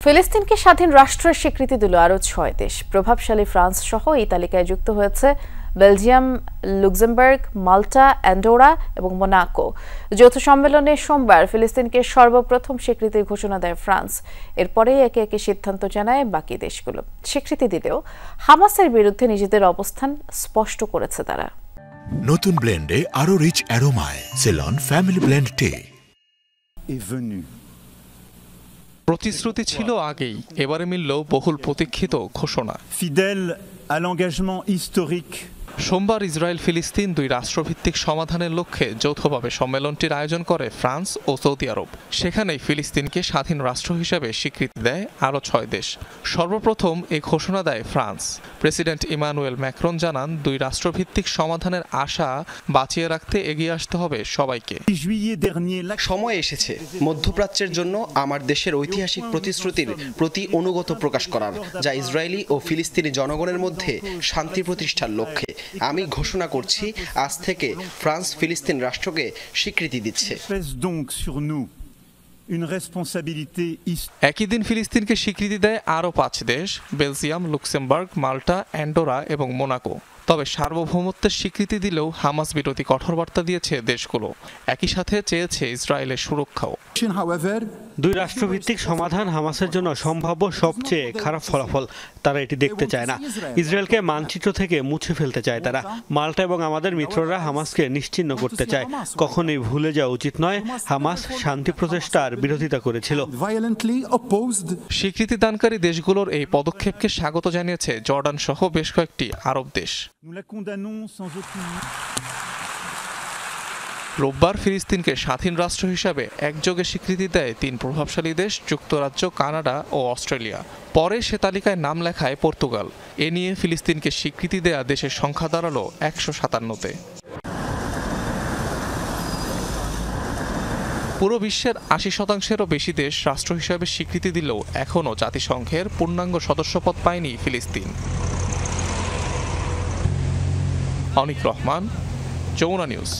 ফিলিস্তিনকে স্বাধীন রাষ্ট্রের স্বীকৃতি দিল আরও ৬ দেশ। প্রভাবশালী ফ্রান্স সহ এই তালিকায় যুক্ত হয়েছে বেলজিয়াম, লুক্সেমবার্গ, মাল্টা, অ্যান্ডোরা এবং মোনাকো। যৌথ সম্মেলনে সোমবার ফিলিস্তিনকে সর্বপ্রথম স্বীকৃতির ঘোষণা দেয় ফ্রান্স। এরপরেই একে একে সিদ্ধান্ত জানায় বাকি দেশগুলো। স্বীকৃতি দিলেও হামাসের বিরুদ্ধে নিজেদের অবস্থান স্পষ্ট করেছে তারা। নতুন ব্লেন্ডে আরো রিচ অ্যারোমায় সেলন ফ্যামিলি ব্লেন্ড টে। প্রতিশ্রুতি ছিল আগেই, এবারে মিলল বহুল প্রতীক্ষিত ঘোষণা। ফিডেল à l'engagement historique সোমবার ইসরায়েল ফিলিস্তিন দুই রাষ্ট্রভিত্তিক সমাধানের লক্ষ্যে যৌথভাবে সম্মেলনটির আয়োজন করে ফ্রান্স ও সৌদি আরব। সেখানেই ফিলিস্তিনকে স্বাধীন রাষ্ট্র হিসেবে স্বীকৃতি দেয় আরও ৬ দেশ। সর্বপ্রথম এই ঘোষণা দেয় ফ্রান্স। প্রেসিডেন্ট ইমানুয়েল ম্যাক্রন জানান, দুই রাষ্ট্রভিত্তিক সমাধানের আশা বাঁচিয়ে রাখতে এগিয়ে আসতে হবে সবাইকে। সময় এসেছে মধ্যপ্রাচ্যের জন্য আমার দেশের ঐতিহাসিক প্রতিশ্রুতির প্রতি অনুগত প্রকাশ করার, যা ইসরায়েলি ও ফিলিস্তিনি জনগণের মধ্যে শান্তি প্রতিষ্ঠার লক্ষ্যে। আমি ঘোষণা করছি, আজ থেকে ফ্রান্স ফিলিস্তিন রাষ্ট্রকে স্বীকৃতি দিচ্ছে। একই দিন ফিলিস্তিনকে স্বীকৃতি দেয় আরও ৫ দেশ: বেলজিয়াম, লুক্সেমবার্গ, মাল্টা, অ্যান্ডোরা এবং মোনাকো। তবে সার্বভৌমত্বের স্বীকৃতি দিলেও হামাস বিরোধী কঠোর বার্তা দিয়েছে দেশগুলো। একই সাথে চেয়েছে ইসরায়েলের সুরক্ষাও। দুই রাষ্ট্রভিত্তিক সমাধান হামাসের জন্য সম্ভাব্য সবচেয়ে খারাপ ফলাফল। তারা এটি দেখতে চায় না। ইসরায়েলকে মানচিত্র থেকে মুছে ফেলতে চায় তারা। মাল্টা এবং আমাদের মিত্ররা হামাসকে নিশ্চিহ্ন করতে চায়। কখনোই ভুলে যাওয়া উচিত নয়, হামাস শান্তি প্রচেষ্টার বিরোধিতা করেছিল। স্বীকৃতি দানকারী দেশগুলোর এই পদক্ষেপকে স্বাগত জানিয়েছে জর্ডান সহ বেশ কয়েকটি আরব দেশ। রোববার ফিলিস্তিনকে স্বাধীন রাষ্ট্র হিসাবে একযোগে স্বীকৃতি দেয় ৩ প্রভাবশালী দেশ: যুক্তরাজ্য, কানাডা ও অস্ট্রেলিয়া। পরে সে তালিকায় নাম লেখায় পর্তুগাল। এ নিয়ে ফিলিস্তিনকে স্বীকৃতি দেয়া দেশের সংখ্যা দাঁড়ালো ১৫৭তে। পুরো বিশ্বের ৮০%-এরও বেশি দেশ রাষ্ট্র হিসাবে স্বীকৃতি দিলেও এখনও জাতিসংঘের পূর্ণাঙ্গ সদস্যপদ পায়নি ফিলিস্তিন। অনিক রহমান, যমুনা নিউজ।